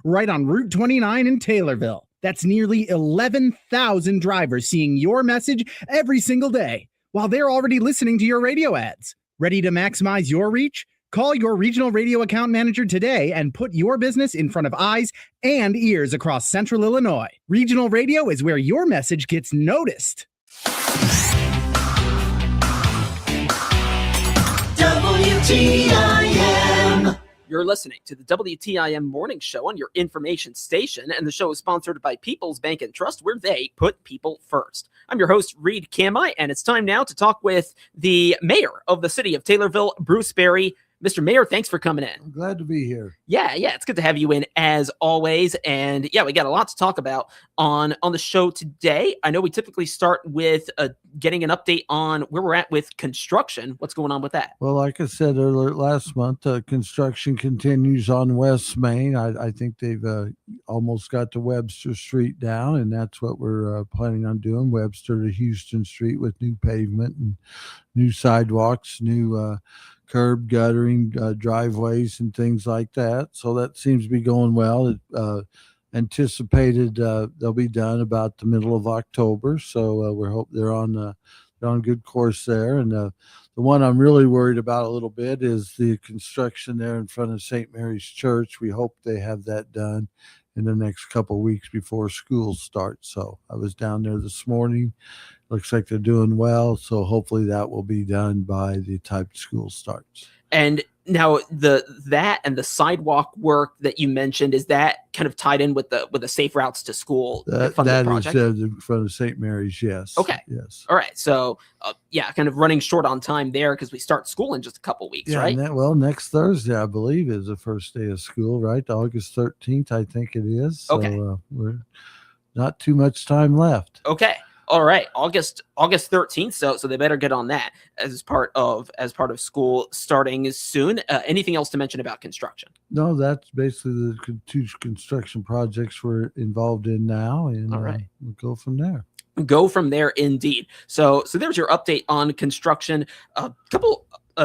right on Route 29 in Taylorville. That's nearly 11,000 drivers seeing your message every single day, while they're already listening to your radio ads. Ready to maximize your reach? Call your regional radio account manager today and put your business in front of eyes and ears across Central Illinois. Regional radio is where your message gets noticed. WTIM. You're listening to the WTIM Morning Show on your information station, and the show is sponsored by People's Bank and Trust, where they put people first. I'm your host, Reed Kamai, and it's time now to talk with the mayor of the city of Taylorville, Bruce Berry. Mr. Mayor, thanks for coming in. I'm glad to be here. Yeah, it's good to have you in as always. And yeah, we got a lot to talk about on the show today. I know we typically start with getting an update on where we're at with construction. What's going on with that? Well, like I said earlier last month, construction continues on West Main. I think they've almost got to Webster Street down, and that's what we're planning on doing, Webster to Houston Street, with new pavement and new sidewalks, new curb guttering, driveways and things like that. So that seems to be going well. It anticipated they'll be done about the middle of October. So we hope they're on good course there. And the one I'm really worried about a little bit is the construction there in front of St. Mary's Church. We hope they have that done in the next couple of weeks before school starts. So I was down there this morning. Looks like they're doing well, so hopefully that will be done by the time school starts. And now that and the sidewalk work that you mentioned, is that kind of tied in with the safe routes to school that project? Is in front of St. Mary's, yes. Okay. Yes. All right. So kind of running short on time there because we start school in just a couple weeks, right? Next Thursday, I believe, is the first day of school, right? August 13th, I think it is. So, okay. We're not too much time left. Okay. All right, August 13th. So they better get on that as part of school starting soon. Anything else to mention about construction? No, that's basically the two construction projects we're involved in now, and all right, we'll go from there. Go from there, indeed. So there's your update on construction. A couple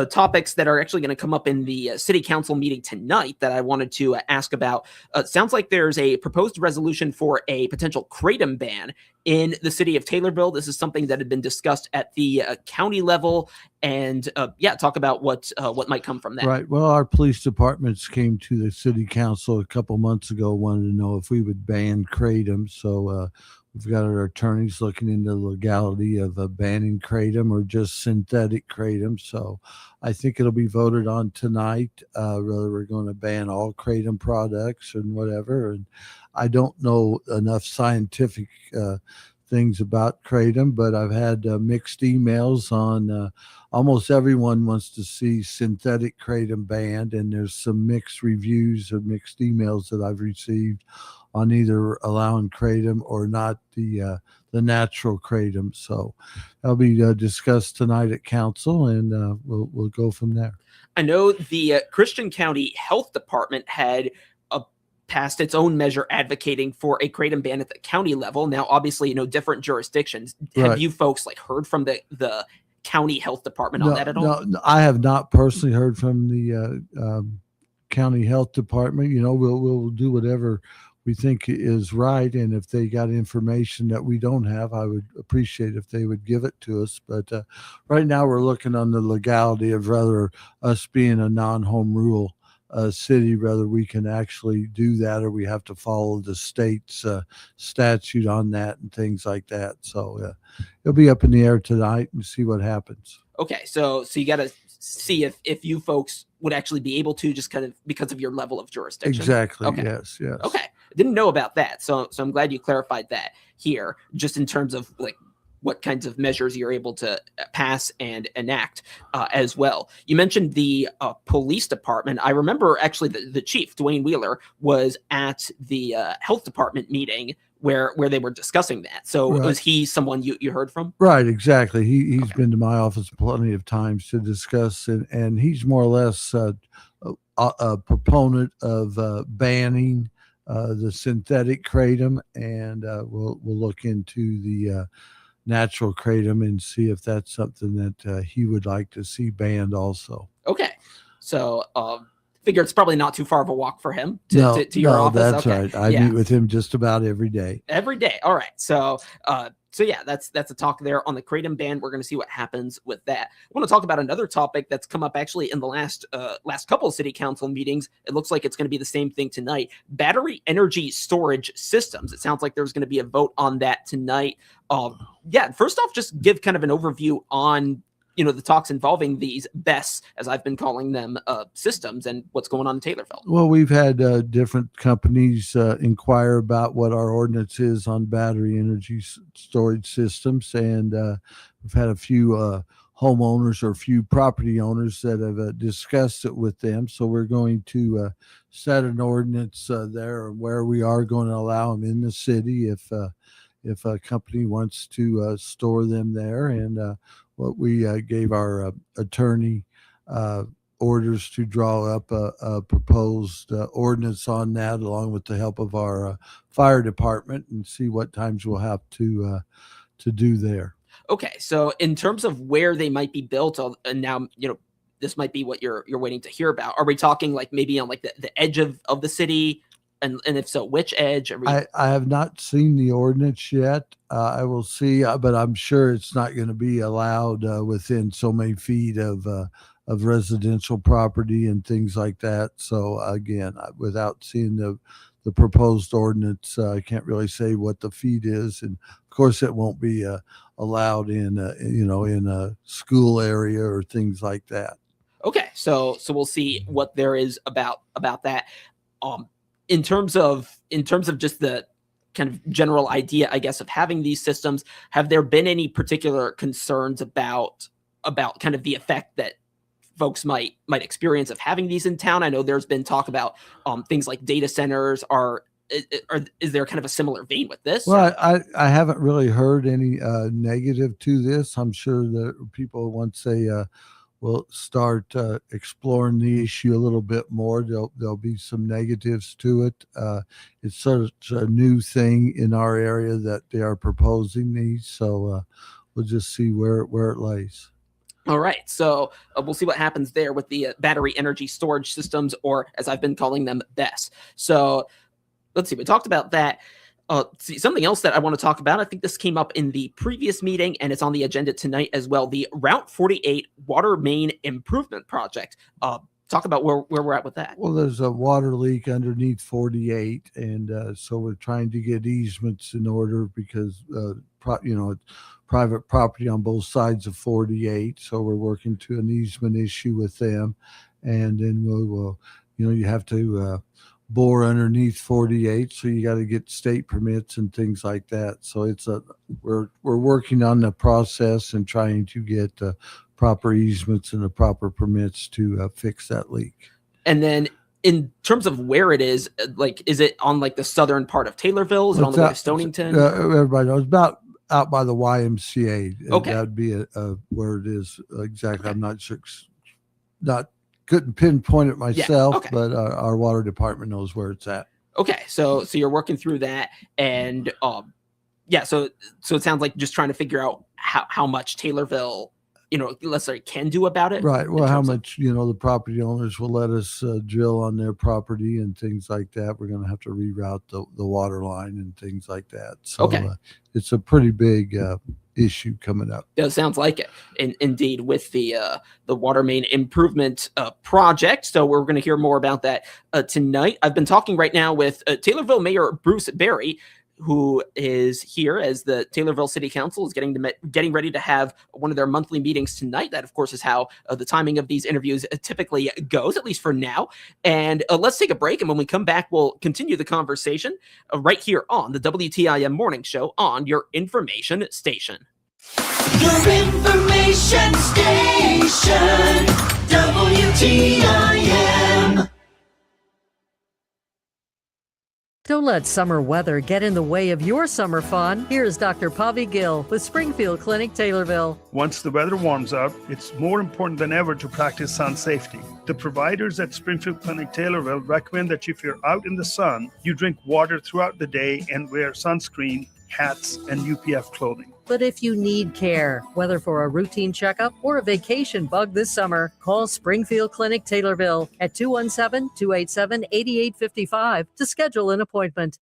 topics that are actually going to come up in the city council meeting tonight that I wanted to ask about. Sounds like there's a proposed resolution for a potential kratom ban in the city of Taylorville. This is something that had been discussed at the county level, and talk about what might come from that. Right. Well, our police departments came to the city council a couple months ago, wanted to know if we would ban kratom. So we've got our attorneys looking into the legality of banning kratom or just synthetic kratom. So I think it'll be voted on tonight, whether we're going to ban all kratom products and whatever. And I don't know enough scientific things about kratom, but I've had mixed emails on almost everyone wants to see synthetic kratom banned, and there's some mixed reviews or mixed emails that I've received on either allowing kratom or not the natural kratom. So that'll be discussed tonight at council, and we'll go from there. I know the Christian County Health Department had passed its own measure advocating for a kratom ban at the county level. Now, obviously, different jurisdictions. Have Right. you folks heard from the county health department on that at all? No, I have not personally heard from the county health department. We'll do whatever we think is right, and if they got information that we don't have, I would appreciate if they would give it to us. But right now we're looking on the legality of rather us being a non-home rule city, whether we can actually do that or we have to follow the state's statute on that and things like that. So it'll be up in the air tonight and see what happens. Okay, so you got to see if you folks would actually be able to, just kind of because of your level of jurisdiction. Exactly. Okay. Yes. Okay, I didn't know about that, so I'm glad you clarified that here, just in terms of what kinds of measures you're able to pass and enact as well. You mentioned the police department. I remember actually the chief, Dwayne Wheeler, was at the health department meeting where they were discussing that. So Right. Was he someone you heard from? Right, exactly. He's Okay. been to my office plenty of times to discuss it, and he's more or less a proponent of banning the synthetic kratom, and we'll look into the natural kratom and see if that's something that he would like to see banned also. Okay. So figure it's probably not too far of a walk for him to your office. That's right. I meet with him just about every day. Every day. All right. So yeah, that's a talk there on the Kratom ban. We're going to see what happens with that. I want to talk about another topic that's come up actually in the last couple of city council meetings. It looks like it's going to be the same thing tonight. Battery energy storage systems. It sounds like there's going to be a vote on that tonight. First off, just give kind of an overview on the talks involving these BESS, as I've been calling them, systems, and what's going on in Taylorville. Well, we've had different companies inquire about what our ordinance is on battery energy storage systems, and we've had a few homeowners or a few property owners that have discussed it with them. So we're going to set an ordinance there where we are going to allow them in the city if a company wants to store them there. And what we gave our attorney orders to draw up a proposed ordinance on that, along with the help of our fire department, and see what times we'll have to do there. Okay, so in terms of where they might be built, and now this might be what you're waiting to hear about. Are we talking like maybe on like the edge of the city? And if so, which edge? I have not seen the ordinance yet. I will see, but I'm sure it's not going to be allowed within so many feet of residential property and things like that. So again, without seeing the proposed ordinance, I can't really say what the feet is. And of course, it won't be allowed in a school area or things like that. Okay, so we'll see what there is about that. In terms of just the kind of general idea, I guess, of having these systems, have there been any particular concerns about kind of the effect that folks might experience of having these in town? I know there's been talk about things like data centers. Is there kind of a similar vein with this? Well, I haven't really heard any negative to this. I'm sure that people, once they will start exploring the issue a little bit more, there'll be some negatives to it. It's such a new thing in our area that they are proposing these, so we'll just see where it lays. All right, so we'll see what happens there with the battery energy storage systems, or as I've been calling them, BESS. So let's see, we talked about that. Something else that I want to talk about, I think this came up in the previous meeting, and it's on the agenda tonight as well, the Route 48 Water Main Improvement Project. Talk about where we're at with that. Well, there's a water leak underneath 48, and so we're trying to get easements in order because, it's private property on both sides of 48, so we're working to an easement issue with them, and then we'll you have to bore underneath 48, so you got to get state permits and things like that. So we're working on the process and trying to get proper easements and the proper permits to fix that leak. And then in terms of where it is, is it on like the southern part of Taylorville? Is it on the way to Stonington? Everybody knows, about out by the YMCA. Okay, that'd be where it is exactly. I'm not sure. Couldn't pinpoint it myself, okay. But our water department knows where it's at. Okay, so you're working through that, and so it sounds like just trying to figure out how much Taylorville, let's say, can do about it. Right. Well, how much the property owners will let us drill on their property and things like that. We're going to have to reroute the water line and things like that. So okay. It's a pretty big issue coming up. It sounds like it, indeed, with the water main improvement project. So we're going to hear more about that tonight. I've been talking right now with Taylorville Mayor Bruce Berry, who is here as the Taylorville City Council is getting ready to have one of their monthly meetings tonight. That, of course, is how the timing of these interviews typically goes, at least for now. And let's take a break. And when we come back, we'll continue the conversation right here on the WTIM Morning Show on your information station. Your information station, WTIM. Don't let summer weather get in the way of your summer fun. Here's Dr. Pavi Gill with Springfield Clinic, Taylorville. Once the weather warms up, it's more important than ever to practice sun safety. The providers at Springfield Clinic, Taylorville recommend that if you're out in the sun, you drink water throughout the day and wear sunscreen hats, and UPF clothing. But if you need care, whether for a routine checkup or a vacation bug this summer, call Springfield Clinic Taylorville at 217-287-8855 to schedule an appointment.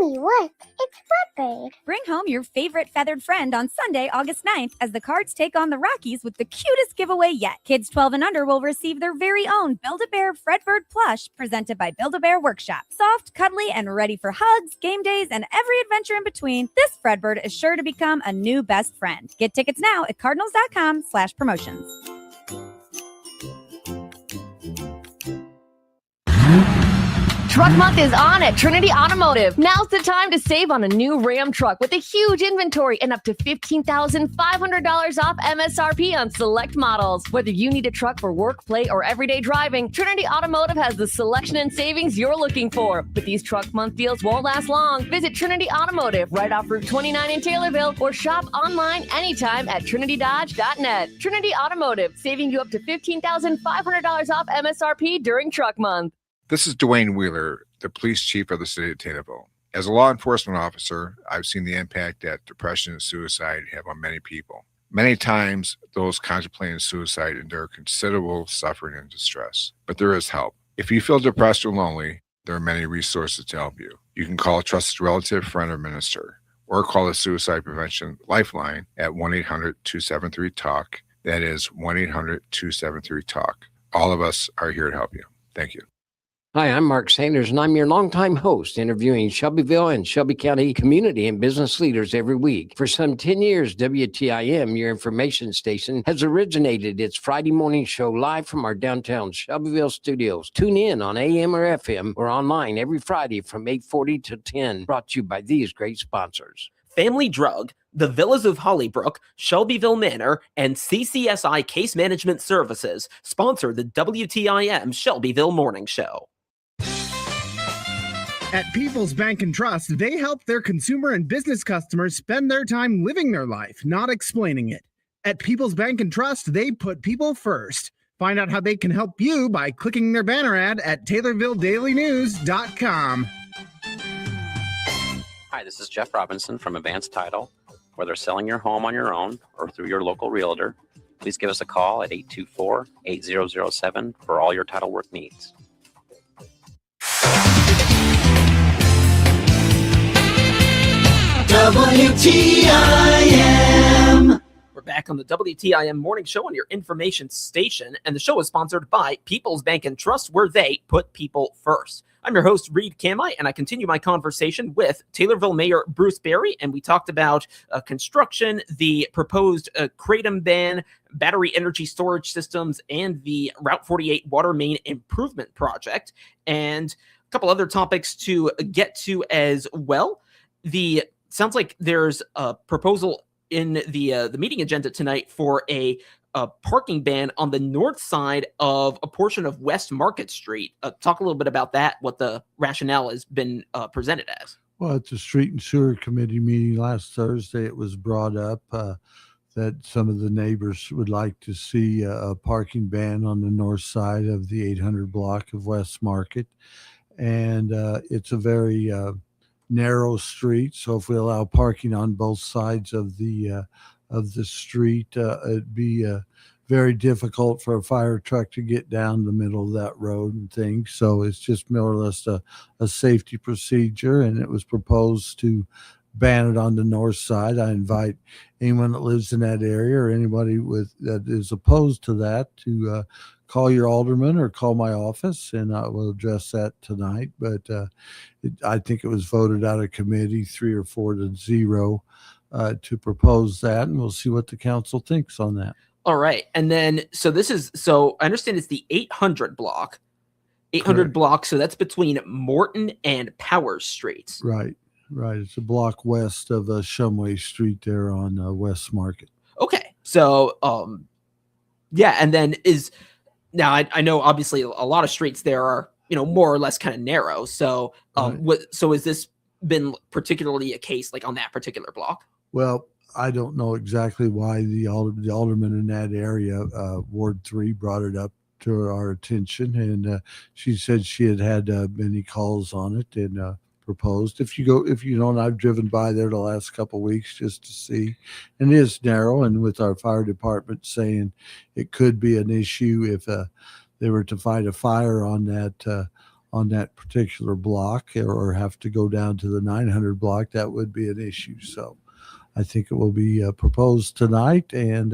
Mommy, look, it's Fredbird. Bring home your favorite feathered friend on Sunday, August 9th, as the Cards take on the Rockies with the cutest giveaway yet. Kids 12 and under will receive their very own Build-A-Bear Fredbird plush presented by Build-A-Bear Workshop. Soft, cuddly, and ready for hugs, game days, and every adventure in between, this Fredbird is sure to become a new best friend. Get tickets now at cardinals.com/promotions. Truck Month is on at Trinity Automotive. Now's the time to save on a new Ram truck with a huge inventory and up to $15,500 off MSRP on select models. Whether you need a truck for work, play, or everyday driving, Trinity Automotive has the selection and savings you're looking for. But these Truck Month deals won't last long. Visit Trinity Automotive right off Route 29 in Taylorville or shop online anytime at trinitydodge.net. Trinity Automotive, saving you up to $15,500 off MSRP during Truck Month. This is Dwayne Wheeler, the police chief of the city of Taylorville. As a law enforcement officer, I've seen the impact that depression and suicide have on many people. Many times, those contemplating suicide endure considerable suffering and distress, but there is help. If you feel depressed or lonely, there are many resources to help you. You can call a trusted relative, friend, or minister, or call the Suicide Prevention Lifeline at 1-800-273-TALK. That is 1-800-273-TALK. All of us are here to help you. Thank you. Hi, I'm Mark Sanders, and I'm your longtime host, interviewing Shelbyville and Shelby County community and business leaders every week. For some 10 years, WTIM, your information station, has originated its Friday morning show live from our downtown Shelbyville studios. Tune in on AM or FM or online every Friday from 8:40 to 10, brought to you by these great sponsors. Family Drug, the Villas of Hollybrook, Shelbyville Manor, and CCSI Case Management Services sponsor the WTIM Shelbyville Morning Show. At People's Bank and Trust, they help their consumer and business customers spend their time living their life, not explaining it. At People's Bank and Trust, they put people first. Find out how they can help you by clicking their banner ad at TaylorvilleDailyNews.com. Hi, this is Jeff Robinson from Advanced Title. Whether selling your home on your own or through your local realtor, please give us a call at 824-8007 for all your title work needs. WTIM. We're back on the WTIM Morning Show on your information station, and the show is sponsored by People's Bank and Trust, where they put people first. I'm your host, Reed Kamai, and I continue my conversation with Taylorville Mayor Bruce Berry, and we talked about construction, the proposed kratom ban, battery energy storage systems, and the Route 48 water main improvement project, and a couple other topics to get to as well. Sounds like there's a proposal in the meeting agenda tonight for a parking ban on the north side of a portion of West Market Street. Talk a little bit about that, what the rationale has been presented as. Well, at the Street and Sewer Committee meeting last Thursday, it was brought up that some of the neighbors would like to see a parking ban on the north side of the 800 block of West Market. And it's a very narrow street, so if we allow parking on both sides of the street, it'd be very difficult for a fire truck to get down the middle of that road and things. So it's just more or less a safety procedure, and it was proposed to ban it on the north side. I invite anyone that lives in that area or anybody that is opposed to that to call your alderman or call my office, and I will address that tonight. But I think it was voted out of committee 3 or 4 to 0 to propose that, and we'll see what the council thinks on that. All right. And then, so I understand it's the 800 block. 800 Correct. block, so that's between Morton and Powers Streets. Right. It's a block west of Shumway Street there on West Market. Okay. So, yeah, and then now I know obviously a lot of streets there are, more or less kind of narrow. So, Right. So has this been particularly a case like on that particular block? Well, I don't know exactly why the alderman in that area, Ward 3, brought it up to our attention, and she said she had many calls on it and proposed. If you don't, I've driven by there the last couple of weeks just to see, and it is narrow. And with our fire department saying it could be an issue if they were to fight a fire on that particular block, or have to go down to the 900 block, that would be an issue. So I think it will be proposed tonight, and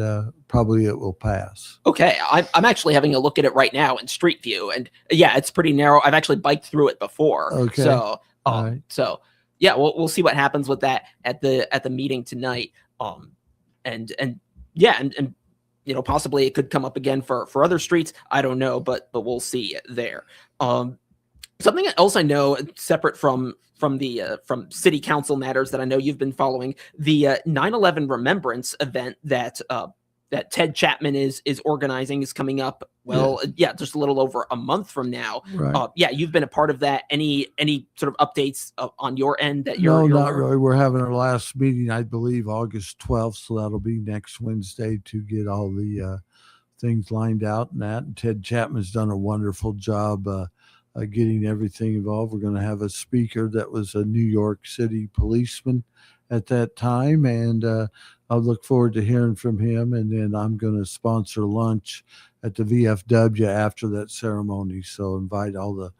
probably it will pass. Okay, I'm actually having a look at it right now in Street View, and yeah, it's pretty narrow. I've actually biked through it before. Okay. So, Right. so yeah, we'll see what happens with that at the meeting tonight. And possibly it could come up again for other streets. I don't know, but we'll see there. Something else I know, separate from city council matters, that I know you've been following, the 9/11 remembrance event that Ted Chapman is organizing is coming up. Well, just a little over a month from now. Right. You've been a part of that. Any sort of updates on your end that No, you're not really. We're having our last meeting, I believe, August 12th, so that'll be next Wednesday to get all the things lined out and that. And Ted Chapman's done a wonderful job getting everything involved. We're going to have a speaker that was a New York City policeman at that time, and I'll look forward to hearing from him. And then I'm going to sponsor lunch at the VFW after that ceremony. So invite all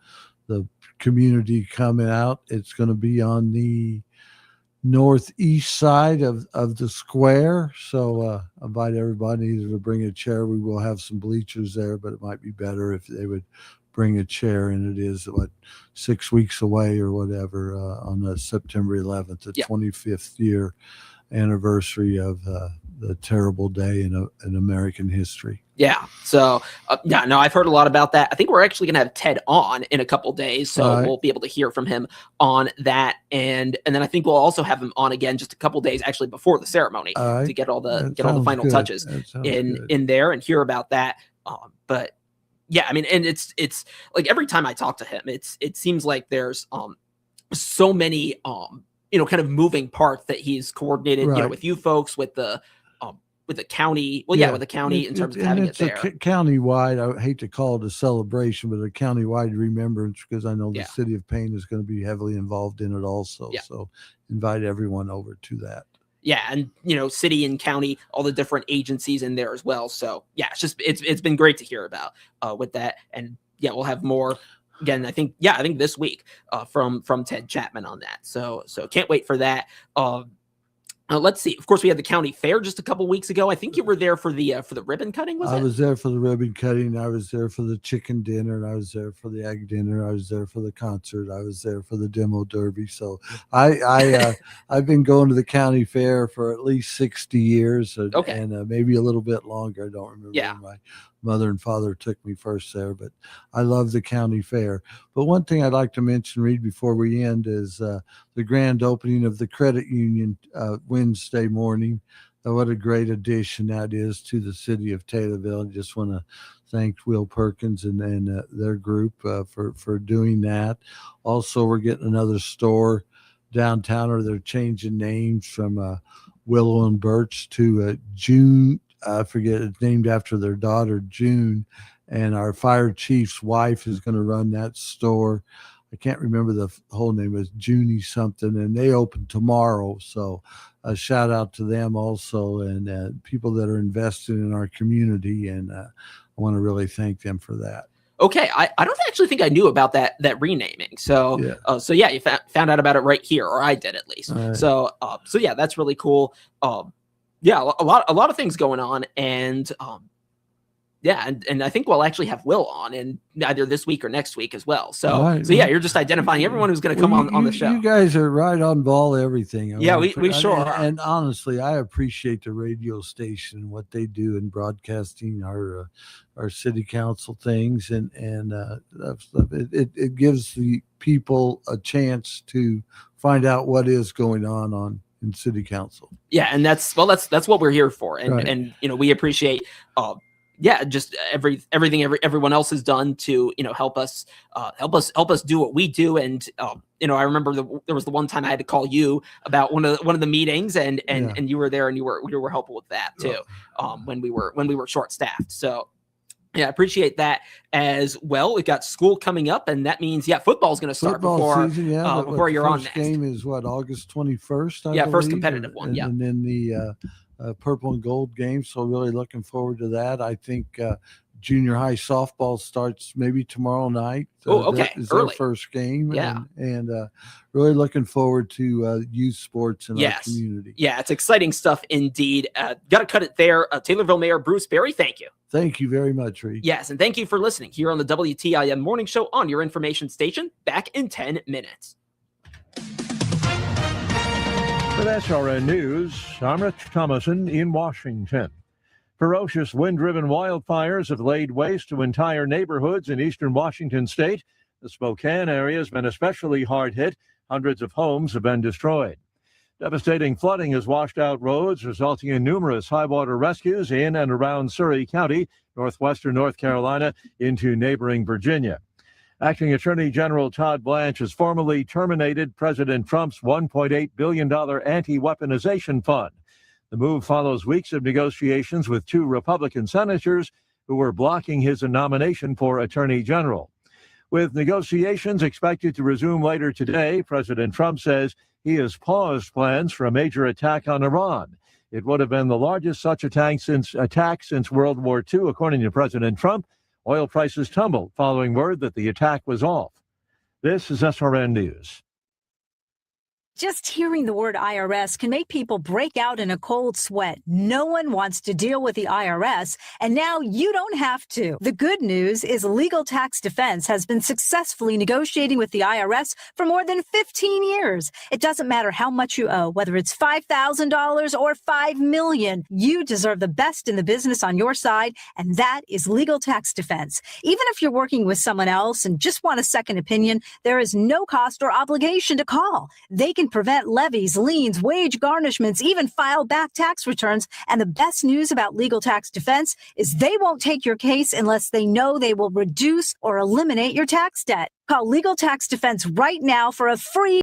the community coming out. It's going to be on the northeast side of the square. So invite everybody either to bring a chair. We will have some bleachers there, but it might be better if they would bring a chair. And it is 6 weeks away or whatever, on the September 11th, the 25th year anniversary of the terrible day in American history. Yeah. So, I've heard a lot about that. I think we're actually going to have Ted on in a couple days, so we'll be able to hear from him on that. And then I think we'll also have him on again just a couple days actually before the ceremony to get all the final touches in there and hear about that. But yeah, I mean, and it's like every time I talk to him, it seems like there's so many kind of moving parts that he's coordinated, with you folks, with the county. Well, with the county in terms of having it there. Countywide, I hate to call it a celebration, but a countywide remembrance, because I know the city of Payne is going to be heavily involved in it also. Yeah. So invite everyone over to that. Yeah, and city and county, all the different agencies in there as well. So yeah, it's been great to hear about with that, and we'll have more. Again, I think this week from Ted Chapman on that. So can't wait for that. Let's see. Of course, we had the county fair just a couple weeks ago. I think you were there for the ribbon cutting. I was there for the ribbon cutting. I was there for the chicken dinner. I was there for the egg dinner. I was there for the concert. I was there for the demo derby. So I've been going to the county fair for at least 60 years, and maybe a little bit longer. I don't remember. Yeah. My mother and father took me first there, but I love the county fair. But one thing I'd like to mention, Reed, before we end, is the grand opening of the credit union Wednesday morning. What a great addition that is to the city of Taylorville. I just want to thank Will Perkins and their group for doing that. Also, we're getting another store downtown, or they're changing names from Willow and Birch to June. I forget, it's named after their daughter, June, and our fire chief's wife is going to run that store. I can't remember the whole name, is Junie something, and they open tomorrow. So a shout out to them also, and people that are invested in our community, and I want to really thank them for that. Okay, I don't actually think I knew about that renaming. So you found out about it right here, or I did at least. Right. So that's really cool. A lot of things going on, and and I think we'll actually have Will on in either this week or next week as well. So you're just identifying everyone who's going to come on the show. You guys are right on ball, everything. We sure are. And honestly, I appreciate the radio station and what they do in broadcasting our city council things, and it gives the people a chance to find out what is going on in city council. Yeah, and that's what we're here for, and we appreciate just everything everyone else has done to help us do what we do. And I remember there was the one time I had to call you about one of the meetings, and you were there, and you were helpful with that too, when we were short staffed. So Yeah, I appreciate that as well. We've got school coming up, and that means, football's going to start Football season, before you're on next. next. Game is what, August 21st? I first believe, competitive one. And, Yeah, and then the purple and gold game. So really looking forward to that. I think junior high softball starts maybe tomorrow night. Okay, That is early. their first game. Yeah. and really looking forward to youth sports in our community. Yeah, it's exciting stuff indeed. Got to cut it there. Taylorville Mayor Bruce Berry, thank you. Thank you very much, Reed. Yes, and thank you for listening here on the WTIM Morning Show on your information station. Back in 10 minutes. With SRN News, I'm Rich Thomason in Washington. Ferocious wind-driven wildfires have laid waste to entire neighborhoods in eastern Washington state. The Spokane area has been especially hard hit. Hundreds of homes have been destroyed. Devastating flooding has washed out roads, resulting in numerous high-water rescues in and around Surrey County, northwestern North Carolina, into neighboring Virginia. Acting Attorney General Todd Blanche has formally terminated President Trump's $1.8 billion anti-weaponization fund. The move follows weeks of negotiations with two Republican senators who were blocking his nomination for Attorney General. With negotiations expected to resume later today, President Trump says he has paused plans for a major attack on Iran. It would have been the largest such attack since World War II, according to President Trump. Oil prices tumbled following word that the attack was off. This is SRN News. Just hearing the word IRS can make people break out in a cold sweat. No one wants to deal with the IRS, and now you don't have to. The good news is Legal Tax Defense has been successfully negotiating with the IRS for more than 15 years. It doesn't matter how much you owe, whether it's $5,000 or $5 million. You deserve the best in the business on your side, and that is Legal Tax Defense. Even if you're working with someone else and just want a second opinion, there is no cost or obligation to call. They can prevent levies, liens, wage garnishments, even file back tax returns. And the best news about Legal Tax Defense is they won't take your case unless they know they will reduce or eliminate your tax debt. Call Legal Tax Defense right now for a free